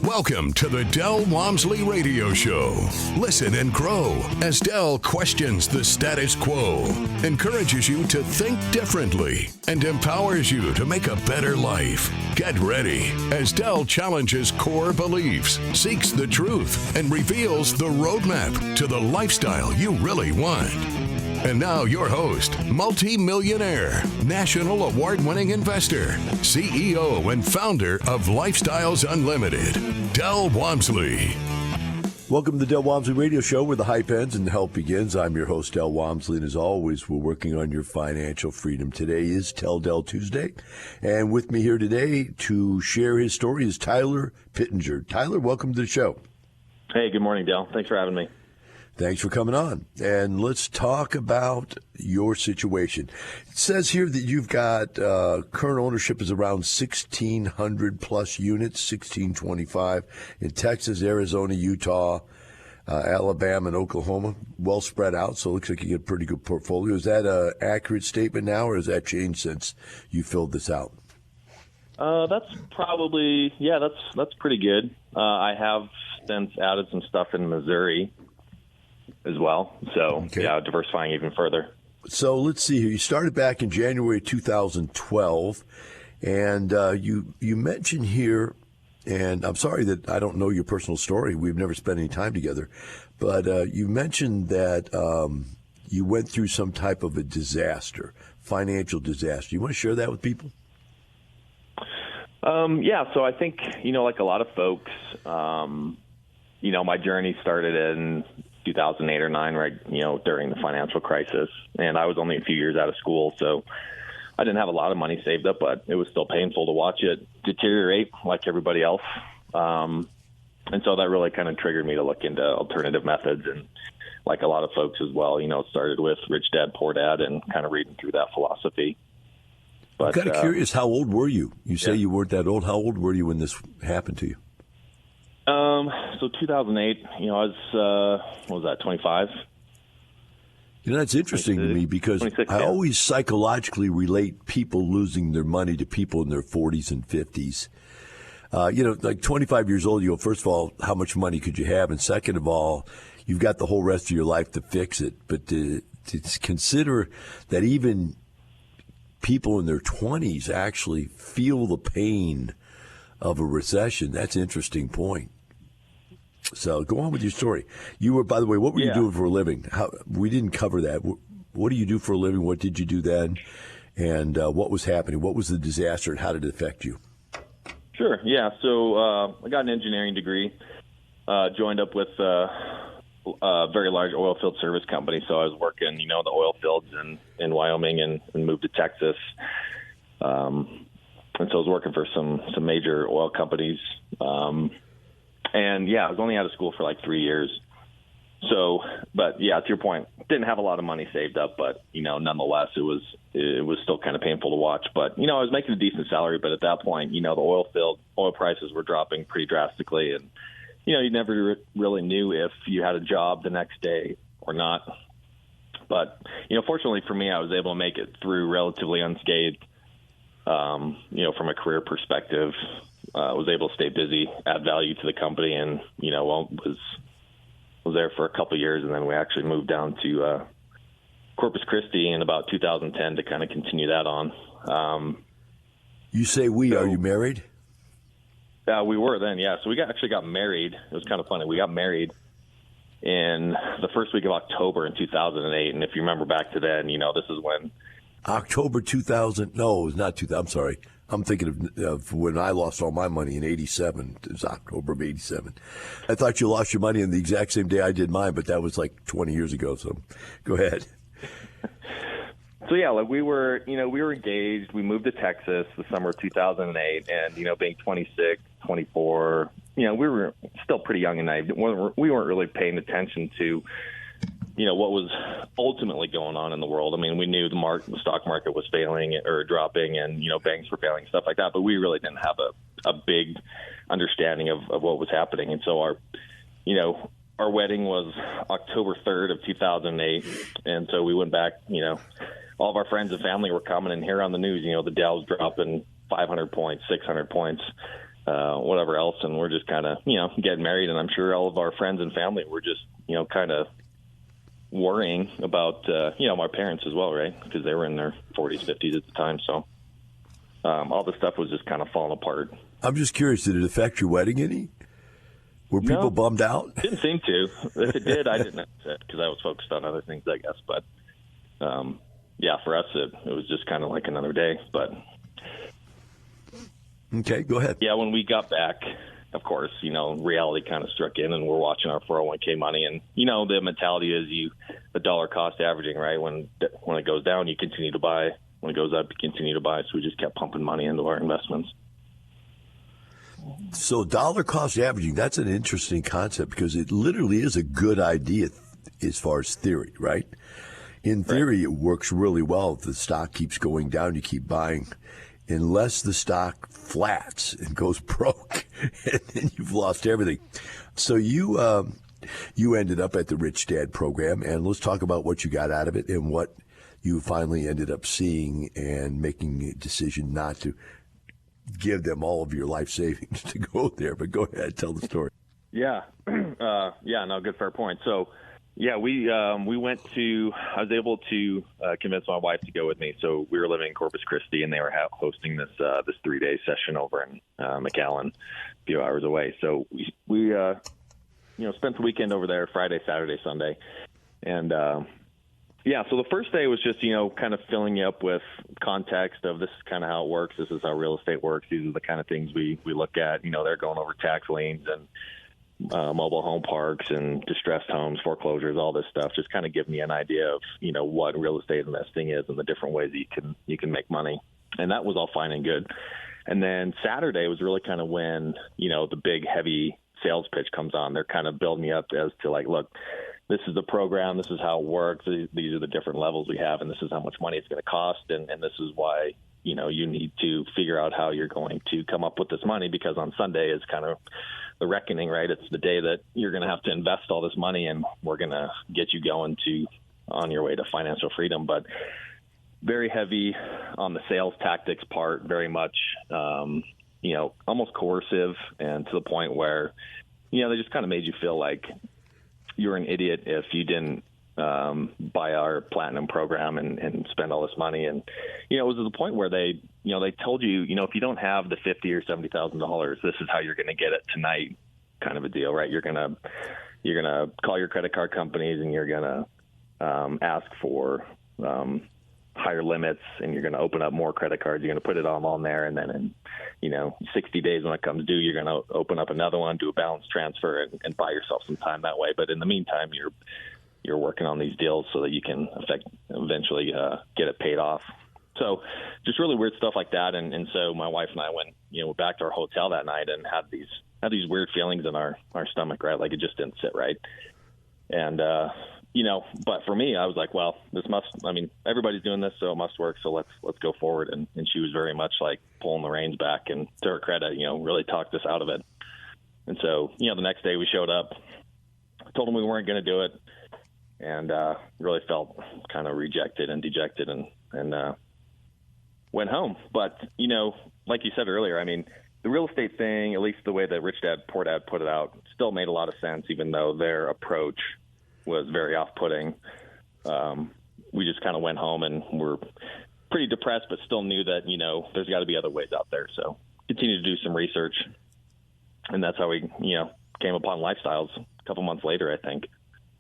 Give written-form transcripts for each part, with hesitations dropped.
Welcome to the Del Walmsley Radio Show. Listen and grow as Del questions the status quo, encourages you to think differently, and empowers you to make a better life. Get ready as Del challenges core beliefs, seeks the truth, and reveals the roadmap to the lifestyle you really want. And now your host, multi-millionaire, national award-winning investor, CEO and founder of Lifestyles Unlimited, Del Walmsley. Welcome to the Del Walmsley Radio Show, where the hype ends and the help begins. I'm your host, Del Walmsley, and as always, we're working on your financial freedom. Today is Tell Del Tuesday, and with me here today to share his story is Tyler Pittenger. Tyler, welcome to the show. Hey, good morning, Del. Thanks for having me. Thanks for coming on. And let's talk about your situation. It says here that you've got current ownership is around 1,600 plus units, 1,625 in Texas, Arizona, Utah, Alabama, and Oklahoma. Well spread out, so it looks like you get a pretty good portfolio. Is that an accurate statement now, or has that changed since you filled this out? That's probably, that's pretty good. I have since added some stuff in Missouri as well. So, diversifying even further. So let's see here. You started back in January 2012, and you mentioned here, and I'm sorry that I don't know your personal story. We've never spent any time together, but you mentioned that you went through some type of a disaster, financial disaster. You want to share that with people? So I think, like a lot of folks, my journey started in 2008 or 9, right, during the financial crisis. And I was only a few years out of school, so I didn't have a lot of money saved up, but it was still painful to watch it deteriorate like everybody else. And so that really kind of triggered me to look into alternative methods. And like a lot of folks as well, it started with Rich Dad, Poor Dad and kind of reading through that philosophy. But, I'm kind of curious, how old were you? You say you weren't that old. How old were you when this happened to you? So 2008, I was, what was that, 25? That's interesting to me because I always psychologically relate people losing their money to people in their 40s and 50s. Like 25 years old, first of all, how much money could you have? And second of all, you've got the whole rest of your life to fix it. But to consider that even people in their 20s actually feel the pain of a recession, that's an interesting point. So go on with your story. You were, by the way, what were you doing for a living? We didn't cover that. What do you do for a living? What did you do then? And what was happening? What was the disaster and how did it affect you? Sure. Yeah. So I got an engineering degree, joined up with a very large oil field service company. So I was working, the oil fields in Wyoming and moved to Texas. And so I was working for some major oil companies. I was only out of school for like 3 years. So, but to your point, didn't have a lot of money saved up, but, nonetheless, it was still kind of painful to watch. But, I was making a decent salary, but at that point, the oil prices were dropping pretty drastically. And, you never really knew if you had a job the next day or not. But, fortunately for me, I was able to make it through relatively unscathed. From a career perspective, was able to stay busy, add value to the company, and was there for a couple of years, and then we actually moved down to Corpus Christi in about 2010 to kind of continue that on. You say we? Are you married? Yeah, we were then. Yeah, so we actually got married. It was kind of funny. We got married in the first week of October in 2008, and if you remember back to then, this is when. October 2000. No, it was not 2000. I'm sorry. I'm thinking of when I lost all my money in 87. It was October of 87. I thought you lost your money on the exact same day I did mine, but that was like 20 years ago. So go ahead. So, we were engaged. We moved to Texas the summer of 2008. And, being 26, 24, we were still pretty young and naive. We weren't really paying attention to what was ultimately going on in the world. I mean, we knew the stock market was failing or dropping and, banks were failing, stuff like that. But we really didn't have a big understanding of what was happening. And so our wedding was October 3rd of 2008. And so we went back, all of our friends and family were coming and here on the news, the Dow's dropping 500 points, 600 points. whatever else. And we're just kind of, getting married. And I'm sure all of our friends and family were just, kind of worrying about, my parents as well, right? Because they were in their 40s, 50s at the time. So all this stuff was just kind of falling apart. I'm just curious, did it affect your wedding any? Were people bummed out? Didn't seem to. If it did, I didn't notice it because I was focused on other things, I guess. But, for us, it was just kind of like another day. But okay, go ahead. Yeah, when we got back, of course, reality kind of struck in, and we're watching our 401k money. And, the mentality is the dollar cost averaging, right? When it goes down, you continue to buy. When it goes up, you continue to buy. So we just kept pumping money into our investments. So dollar cost averaging, that's an interesting concept because it literally is a good idea as far as theory, right? In theory, It works really well. If the stock keeps going down, you keep buying. Unless the stock flats and goes broke, and then you've lost everything. So you ended up at the Rich Dad program, and let's talk about what you got out of it and what you finally ended up seeing and making a decision not to give them all of your life savings to go there. But go ahead, tell the story. Yeah. Good, fair point. So, we went to, I was able to convince my wife to go with me. So we were living in Corpus Christi, and they were hosting this 3-day session over in McAllen, a few hours away. So we spent the weekend over there, Friday, Saturday, Sunday. And, so the first day was just, kind of filling you up with context of this is kind of how it works. This is how real estate works. These are the kind of things we look at. They're going over tax liens and mobile home parks and distressed homes, foreclosures, all this stuff, just kind of giving me an idea of, what real estate investing is and the different ways you can make money. And that was all fine and good. And then Saturday was really kind of when, the big heavy sales pitch comes on. They're kind of building me up as to like, look, this is the program, this is how it works, these are the different levels we have, and this is how much money it's going to cost, and this is why, you need to figure out how you're going to come up with this money, because on Sunday is kind of the reckoning, right? It's the day that you're going to have to invest all this money, and we're going to get you going on your way to financial freedom. But very heavy on the sales tactics part, very much, almost coercive, and to the point where, they just kind of made you feel like you're an idiot if you didn't buy our platinum program and spend all this money. And, it was to the point where they told you, if you don't have the $50,000 or $70,000, this is how you're going to get it tonight, kind of a deal, right? You're going to call your credit card companies, and you're going to ask for higher limits, and you're going to open up more credit cards. You're going to put it all on there. And then in, 60 days when it comes due, you're going to open up another one, do a balance transfer, and buy yourself some time that way. But in the meantime, you're working on these deals so that you can eventually get it paid off. So just really weird stuff like that. And so my wife and I went, back to our hotel that night and had these weird feelings in our stomach, right? Like it just didn't sit right. And, but for me, I was like, well, everybody's doing this, so it must work. So let's go forward. And she was very much like pulling the reins back, and to her credit, really talked us out of it. And so, the next day we showed up, told them we weren't going to do it, and really felt kind of rejected and dejected, and went home. But, like you said earlier, the real estate thing, at least the way that Rich Dad Poor Dad put it out, still made a lot of sense, even though their approach was very off-putting. We just kind of went home and were pretty depressed, but still knew that, there's got to be other ways out there. So continued to do some research, and that's how we, came upon Lifestyles a couple months later, I think.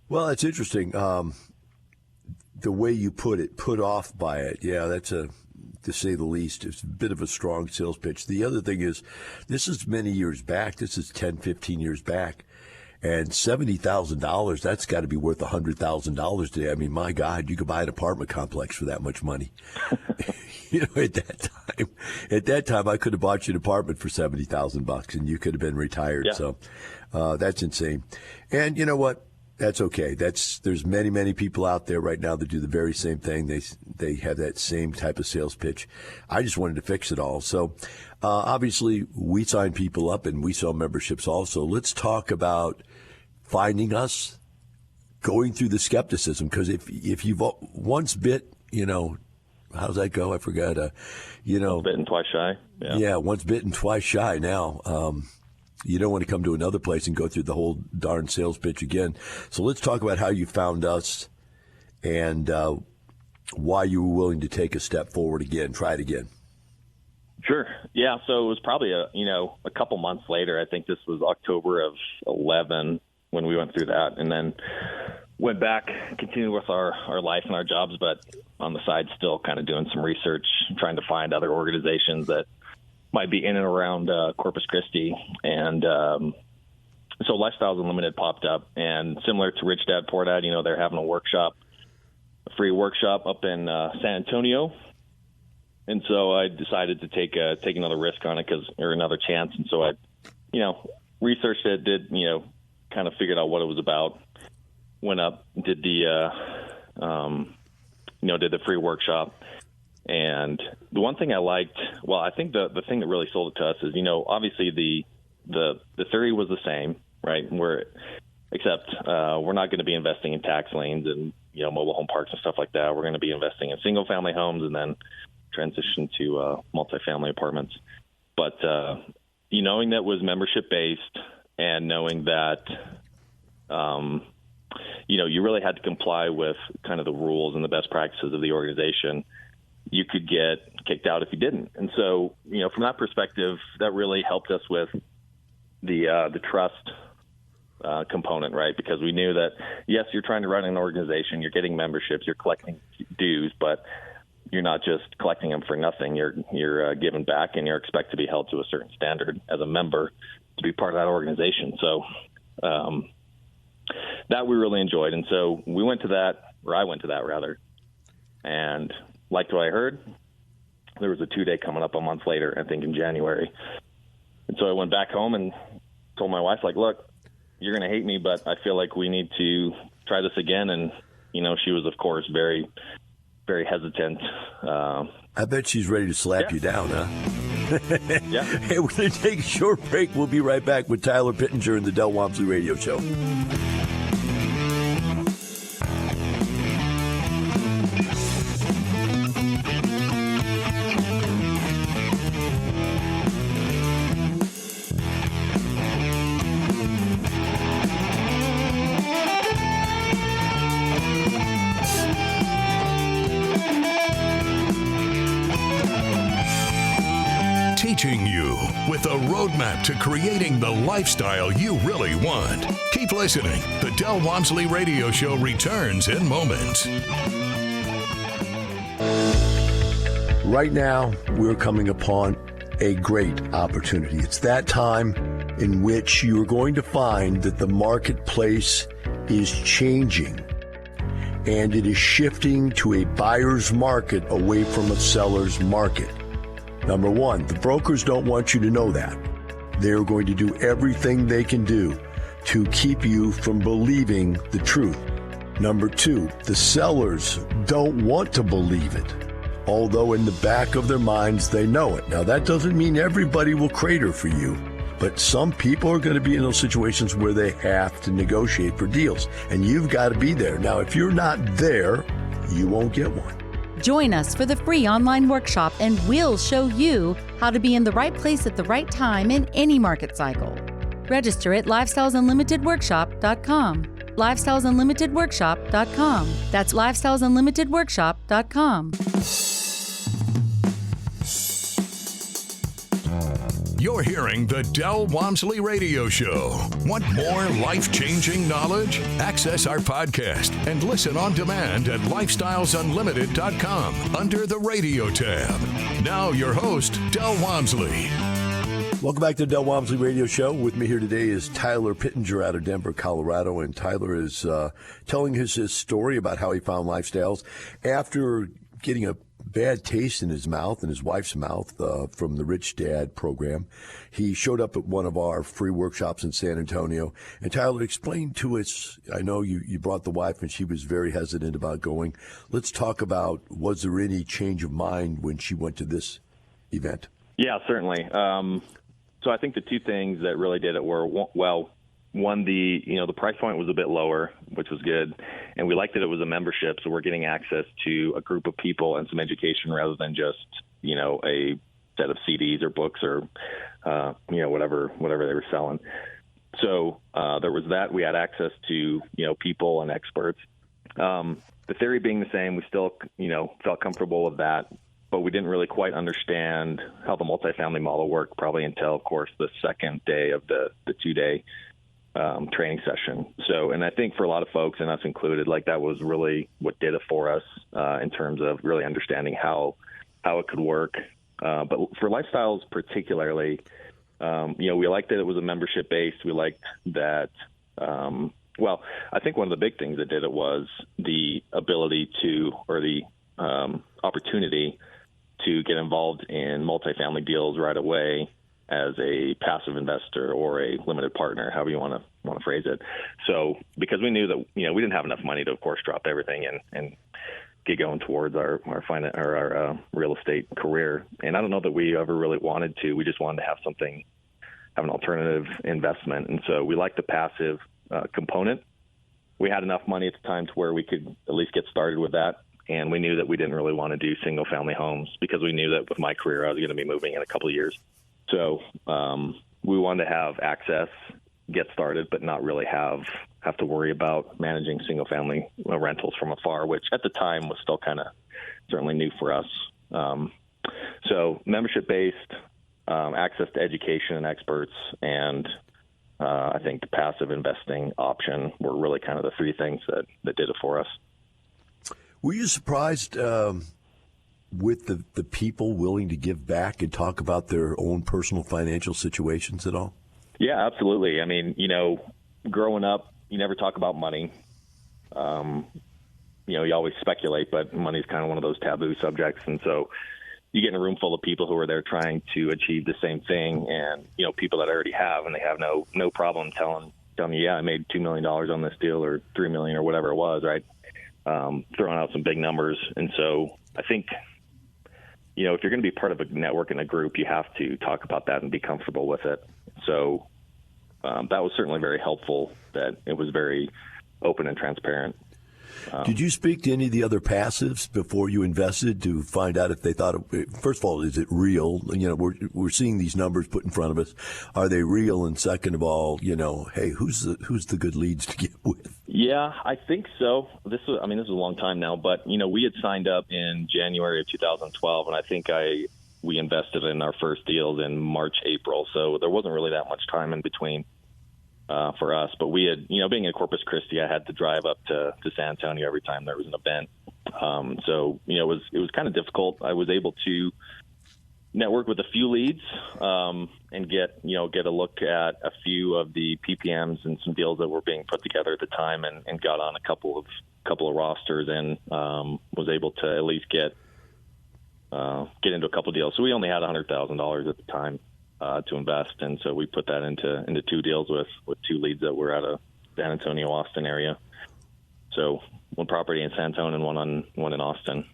Well, it's interesting. The way you put it, put off by it. Yeah, that's to say the least. It's a bit of a strong sales pitch. The other thing is, this is many years back. This is 10, 15 years back. And $70,000, that's got to be worth $100,000 today. My God, you could buy an apartment complex for that much money. At that time, I could have bought you an apartment for $70,000 and you could have been retired. Yeah. So that's insane. And you know what? That's okay. There's many, many people out there right now that do the very same thing. They have that same type of sales pitch. I just wanted to fix it all. So obviously, we sign people up and we sell memberships also. Let's talk about finding us, going through the skepticism, because if you've once bit, how's that go? I forgot. Once bitten, twice shy. Yeah, once bitten, twice shy. Now, you don't want to come to another place and go through the whole darn sales pitch again. So let's talk about how you found us and why you were willing to take a step forward again. Try it again. Sure. Yeah. So it was probably a couple months later. I think this was October of 11 when we went through that, and then went back, continued with our life and our jobs, but on the side still kind of doing some research, trying to find other organizations that might be in and around Corpus Christi. And so Lifestyles Unlimited popped up, and similar to Rich Dad Poor Dad, they're having a free workshop up in San Antonio. And so I decided to take another risk on it or another chance. And so I, researched it, did, kind of figured out what it was about, went up, did the free workshop. And the one thing I liked, I think the thing that really sold it to us is, obviously the theory was the same, right? Except we're not going to be investing in tax liens and, mobile home parks and stuff like that. We're going to be investing in single family homes and then transition to multifamily apartments. But knowing that was membership based and knowing that, you really had to comply with kind of the rules and the best practices of the organization, you could get kicked out if you didn't. And so, from that perspective, that really helped us with the trust component, right? Because we knew that, yes, you're trying to run an organization, you're getting memberships, you're collecting dues, but you're not just collecting them for nothing. You're giving back, and you're expected to be held to a certain standard as a member to be part of that organization. So that we really enjoyed. And so I went to that rather, and liked what I heard. There was a 2-day coming up a month later, I think in January. And so I went back home and told my wife, look, you're going to hate me, but I feel like we need to try this again. And, she was, of course, very, very hesitant. I bet she's ready to slap you down, huh? Yeah. Hey, we're going to take a short break. We'll be right back with Tyler Pittenger and the Del Walmsley Radio Show. Teaching you with a roadmap to creating the lifestyle you really want. Keep listening. The Del Walmsley Radio Show returns in moments. Right now, we're coming upon a great opportunity. It's that time in which you're going to find that the marketplace is changing, and it is shifting to a buyer's market away from a seller's market. Number one, the brokers don't want you to know that. They're going to do everything they can do to keep you from believing the truth. Number two, the sellers don't want to believe it, although in the back of their minds they know it. Now, that doesn't mean everybody will crater for you, but some people are going to be in those situations where they have to negotiate for deals, and you've got to be there. Now, if you're not there, you won't get one. Join us for the free online workshop, and we'll show you how to be in the right place at the right time in any market cycle. Register at lifestylesunlimitedworkshop.com. lifestylesunlimitedworkshop.com. That's lifestylesunlimitedworkshop.com. You're hearing the Del Walmsley Radio Show. Want more life-changing knowledge? Access our podcast and listen on demand at lifestylesunlimited.com under the radio tab. Now your host, Del Walmsley. Welcome back to the Del Walmsley Radio Show. With me here today is Tyler Pittenger out of Denver, Colorado, and Tyler is telling his story about how he found Lifestyles after getting a bad taste in his mouth and his wife's mouth from the Rich Dad program. He showed up at one of our free workshops in San Antonio. And Tyler, explain to us, I know you brought the wife and she was very hesitant about going. Let's talk about, was there any change of mind when she went to this event? Yeah, certainly. So I think the two things that really did it were, well, one, the price point was a bit lower, which was good, and we liked that it was a membership, so we're getting access to a group of people and some education rather than just a set of CDs or books or whatever they were selling. So there was that. We had access to people and experts. The theory being the same, we still felt comfortable with that, but we didn't really quite understand how the multifamily model worked probably until, of course, the second day of the 2-day training session. So, and I think for a lot of folks, and us included, like that was really what did it for us in terms of really understanding how it could work. But for lifestyles particularly, we liked that it was a membership based. We liked that. I think one of the big things that did it was the ability to, or the opportunity to get involved in multifamily deals right away as a passive investor or a limited partner, however you want to phrase it. So because we knew that we didn't have enough money to, of course, drop everything and get going towards our real estate career. And I don't know that we ever really wanted to. We just wanted to have an alternative investment. And so we liked the passive component. We had enough money at the time to where we could at least get started with that. And we knew that we didn't really want to do single family homes because we knew that with my career, I was going to be moving in a couple of years. So we wanted to have access, get started, but not really have to worry about managing single family rentals from afar, which at the time was still kind of certainly new for us. So membership based, access to education and experts, and I think the passive investing option were really kind of the three things that did it for us. Were you surprised with the people willing to give back and talk about their own personal financial situations at all? Yeah, absolutely. I mean, growing up, you never talk about money. You always speculate, but money is kind of one of those taboo subjects. And so you get in a room full of people who are there trying to achieve the same thing, and, people that already have, and they have no problem telling me, yeah, I made $2 million on this deal or $3 million or whatever it was, right? Throwing out some big numbers. And so I think, if you're going to be part of a network and a group, you have to talk about that and be comfortable with it. So that was certainly very helpful, that it was very open and transparent. Did you speak to any of the other passives before you invested to find out if they thought, first of all, is it real? We're seeing these numbers put in front of us. Are they real? And second of all, hey, who's the good leads to get with? Yeah, I think so. This is a long time now, but we had signed up in January of 2012, and I think we invested in our first deals in March, April. So there wasn't really that much time in between for us. But we had, being in Corpus Christi, I had to drive up to San Antonio every time there was an event. So it was kind of difficult. I was able to network with a few leads and get a look at a few of the PPMs and some deals that were being put together at the time, and got on a couple of rosters, and was able to at least get into a couple deals. So we only had $100,000 at the time to invest, and so we put that into two deals with two leads that were out of San Antonio, Austin area. So one property in San Antonio and one in Austin.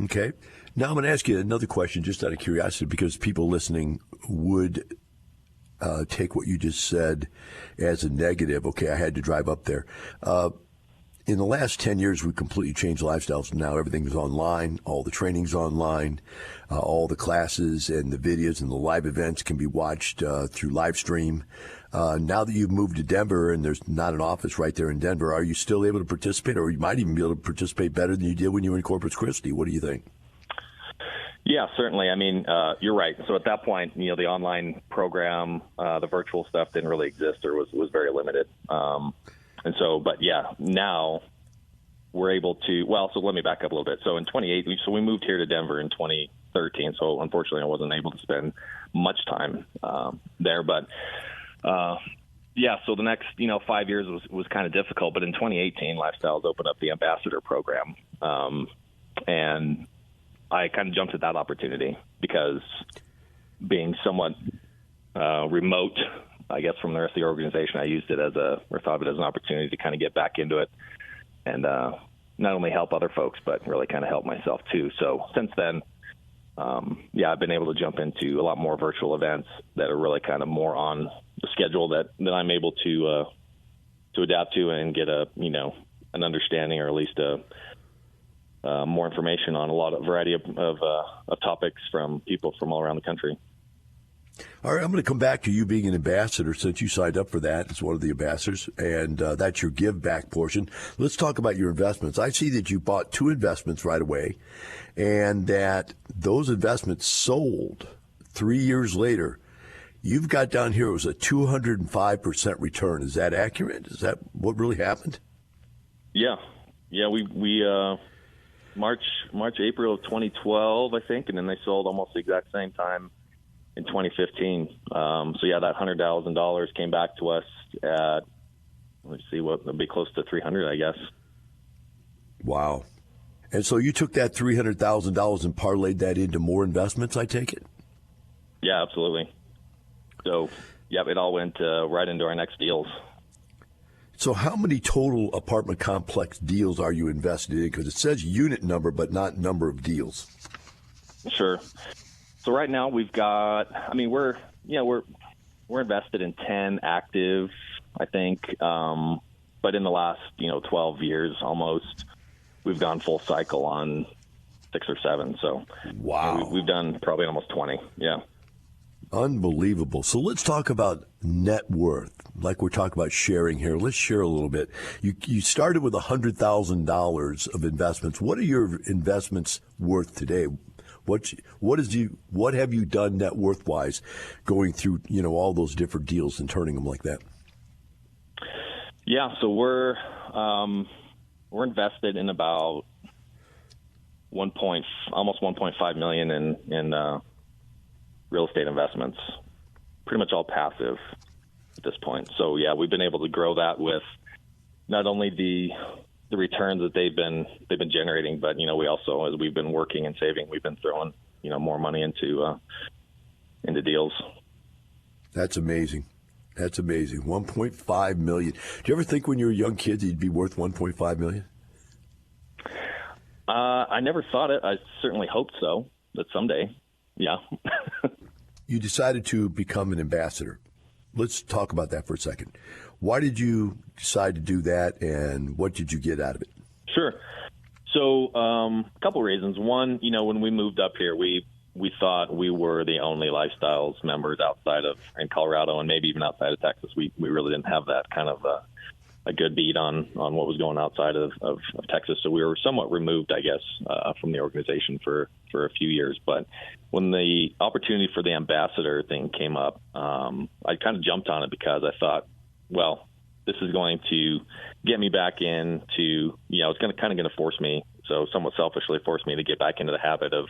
Okay. Now I'm going to ask you another question just out of curiosity, because people listening would take what you just said as a negative. Okay, I had to drive up there. In the last 10 years, we've completely changed lifestyles. Now everything is online. All the training's online. All the classes and the videos and the live events can be watched through live stream. Now that you've moved to Denver and there's not an office right there in Denver, are you still able to participate, or you might even be able to participate better than you did when you were in Corpus Christi? What do you think? Yeah, certainly. You're right. So at that point, the online program, the virtual stuff didn't really exist, or was very limited. And so, but yeah, now we're able to, so let me back up a little bit. So in 2018, we moved here to Denver in 2013. So unfortunately I wasn't able to spend much time there, but so the next, 5 years was kind of difficult, but in 2018, Lifestyles opened up the ambassador program. And I kind of jumped at that opportunity because being somewhat remote, I guess, from the rest of the organization, I used it thought of it as an opportunity to kind of get back into it and not only help other folks, but really kind of help myself too. So since then, I've been able to jump into a lot more virtual events that are really kind of more on, schedule that I'm able to adapt to and get an understanding, or at least more information on a variety of topics from people from all around the country. All right, I'm going to come back to you being an ambassador, since you signed up for that as one of the ambassadors, and that's your give back portion. Let's talk about your investments. I see that you bought 2 investments right away, and that those investments sold 3 years later. You've got down here, it was a 205% return. Is that accurate? Is that what really happened? Yeah. We March, April of 2012, I think, and then they sold almost the exact same time in 2015. So yeah, that $100,000 came back to us at, let's see, what would be close to 300, I guess. Wow. And so you took that $300,000 and parlayed that into more investments, I take it? Yeah, absolutely. So, yeah, it all went right into our next deals. So how many total apartment complex deals are you invested in? Because it says unit number, but not number of deals. Sure. So right now we've got, we're invested in 10 active, I think. But in the last, 12 years almost, we've gone full cycle on 6 or 7. So wow, we've done probably almost 20. Yeah. Unbelievable. So let's talk about net worth. Like we're talking about sharing here. Let's share a little bit. You started with $100,000 of investments. What are your investments worth today? What have you done net worth wise, going through all those different deals and turning them like that? Yeah, so we're invested in about almost 1.5 million in real estate investments, pretty much all passive at this point. So yeah, we've been able to grow that with not only the returns that they've been generating, but we also, as we've been working and saving, we've been throwing more money into deals. That's amazing. 1.5 million. Do you ever think when you were a young kid you'd be worth 1.5 million? I never thought it. I certainly hoped so, that someday. Yeah. You decided to become an ambassador. Let's talk about that for a second. Why did you decide to do that, and what did you get out of it? Sure. So a couple reasons. One, when we moved up here, we thought we were the only Lifestyles members outside of in Colorado, and maybe even outside of Texas. We really didn't have that kind of a good beat on what was going outside of Texas. So we were somewhat removed, I guess, from the organization for a few years. But when the opportunity for the ambassador thing came up, I kind of jumped on it because I thought, well, this is going to get me back into, it's going to force me, so somewhat selfishly force me to get back into the habit of,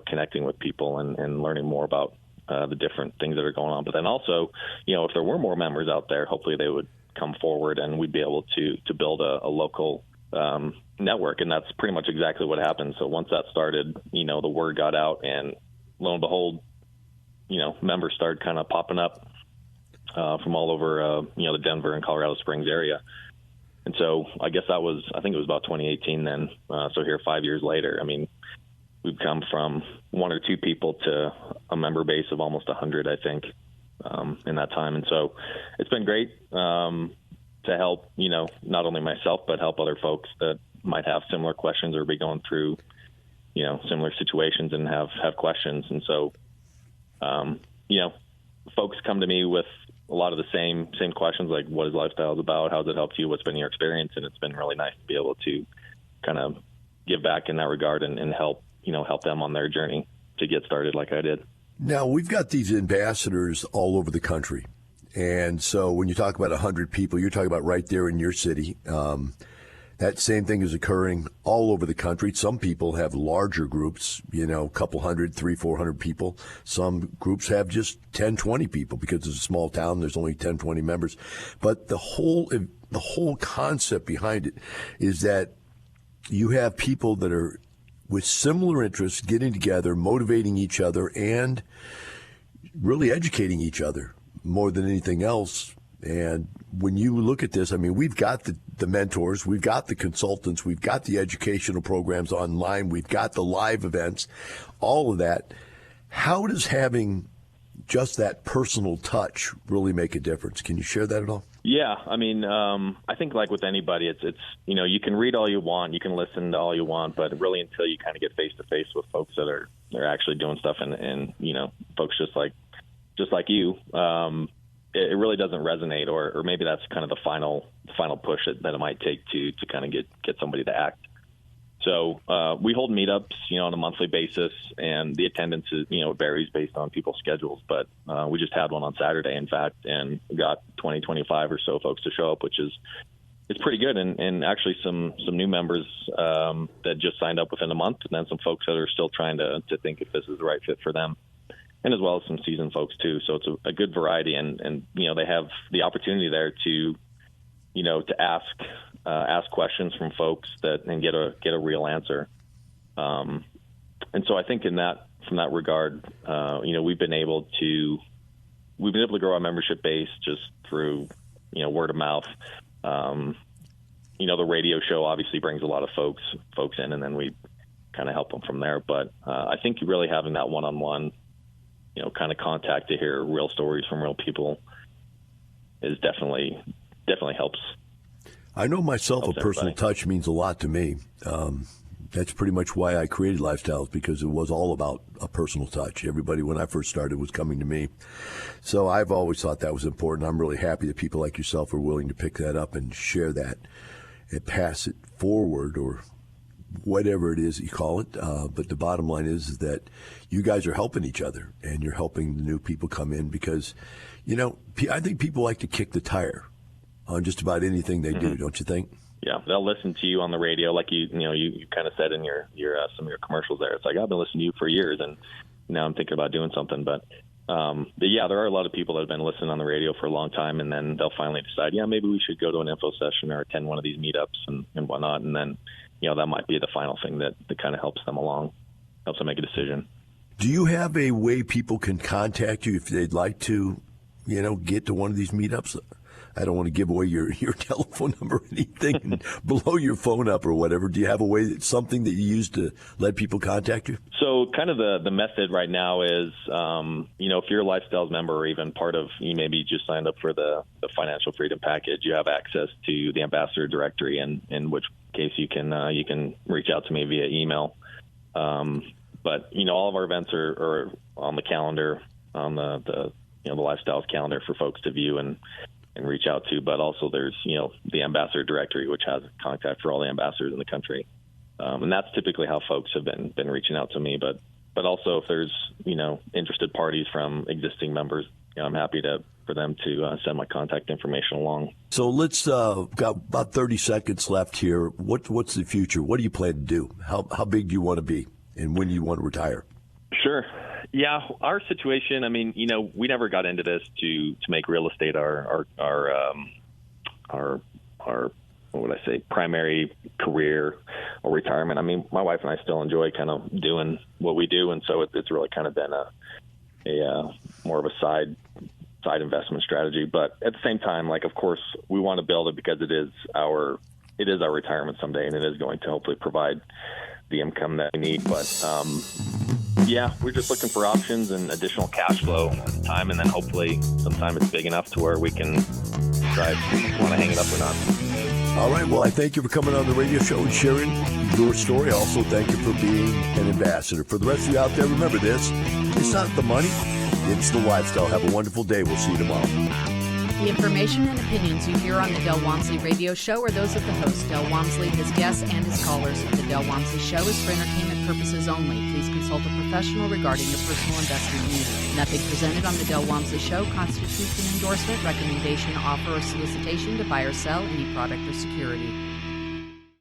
connecting with people and learning more about the different things that are going on. But then also, if there were more members out there, hopefully they would come forward and we'd be able to build a local network. And that's pretty much exactly what happened. So once that started, the word got out, and lo and behold, members started kind of popping up from all over, the Denver and Colorado Springs area. And so I think it was about 2018 then. So here 5 years later, we've come from 1 or 2 people to a member base of almost 100, I think, in that time. And so it's been great to help, not only myself, but help other folks that might have similar questions or be going through, similar situations and have questions. And so, folks come to me with a lot of the same questions, like what is Lifestyles about? How's it helped you? What's been your experience? And it's been really nice to be able to kind of give back in that regard and help them on their journey to get started like I did. Now, we've got these ambassadors all over the country. And so when you talk about 100 people, you're talking about right there in your city. That same thing is occurring all over the country. Some people have larger groups, a couple hundred, 300-400 people. Some groups have just 10, 20 people because it's a small town. There's only 10, 20 members. But the whole concept behind it is that you have people that are with similar interests getting together, motivating each other, and really educating each other more than anything else. And when you look at this, we've got the mentors, we've got the consultants, we've got the educational programs online, we've got the live events, all of that. How does having just that personal touch really make a difference. Can you share that at all? Yeah, I mean, I think like with anybody, it's you can read all you want, you can listen to all you want, but really until you kind of get face to face with folks that are actually doing stuff, and folks just like you, it really doesn't resonate, or maybe that's kind of the final push that it might take to kind of get somebody to act. So we hold meetups, on a monthly basis, and the attendance is, varies based on people's schedules. But we just had one on Saturday, in fact, and got 25 or so folks to show up, which is pretty good. And actually some new members that just signed up within a month, and then some folks that are still trying to think if this is the right fit for them, and as well as some seasoned folks too. So it's a good variety, and they have the opportunity there to ask questions from folks and get a real answer. And so I think from that regard, we've been able to grow our membership base just through, word of mouth. The radio show obviously brings a lot of folks in, and then we kind of help them from there. But I think really having that one-on-one, kind of contact to hear real stories from real people is definitely helps. I know myself, a personal touch means a lot to me. That's pretty much why I created Lifestyles, because it was all about a personal touch. Everybody, when I first started, was coming to me. So I've always thought that was important. I'm really happy that people like yourself are willing to pick that up and share that and pass it forward, or whatever it is you call it. But the bottom line is that you guys are helping each other, and you're helping the new people come in, because, I think people like to kick the tire on just about anything they do, don't you think? Yeah, they'll listen to you on the radio, like you kind of said in your some of your commercials there. It's like, I've been listening to you for years, and now I'm thinking about doing something. But yeah, there are a lot of people that have been listening on the radio for a long time, and then they'll finally decide, maybe we should go to an info session or attend one of these meetups and whatnot. And then, that might be the final thing that kind of helps them along, helps them make a decision. Do you have a way people can contact you if they'd like to, get to one of these meetups? I don't want to give away your telephone number or anything and blow your phone up or whatever. Do you have a way, something that you use to let people contact you? So kind of the method right now is, if you're a Lifestyles member, or even part of, you maybe just signed up for the financial freedom package, you have access to the ambassador directory, and in which case you can reach out to me via email. But, all of our events are on the calendar, on the Lifestyles calendar for folks to view and reach out to. But also there's, the ambassador directory, which has contact for all the ambassadors in the country. And that's typically how folks have been reaching out to me. But also if there's, interested parties from existing members, I'm happy for them to send my contact information along. So let's got about 30 seconds left here. What's the future? What do you plan to do? How big do you want to be, and when do you want to retire? Sure. Yeah, our situation, I mean, we never got into this to make real estate our what would I say, primary career or retirement. I mean, my wife and I still enjoy kind of doing what we do, and so it's really kind of been a more of a side investment strategy. But at the same time, like, of course, we want to build it because it is our retirement someday, and it is going to hopefully provide the income that we need. But yeah, we're just looking for options and additional cash flow at the time, and then hopefully sometime it's big enough to where we can decide if we want to hang it up or not. All right. Well, I thank you for coming on the radio show and sharing your story. Also, thank you for being an ambassador. For the rest of you out there, remember this: it's not the money, it's the lifestyle. Have a wonderful day. We'll see you tomorrow. The information and opinions you hear on the Del Walmsley radio show are those of the host, Del Walmsley, his guests, and his callers. The Del Walmsley show is for entertainment purposes only. Please consult a professional regarding your personal investment needs. Nothing presented on the Del Walmsley show constitutes an endorsement, recommendation, offer, or solicitation to buy or sell any product or security.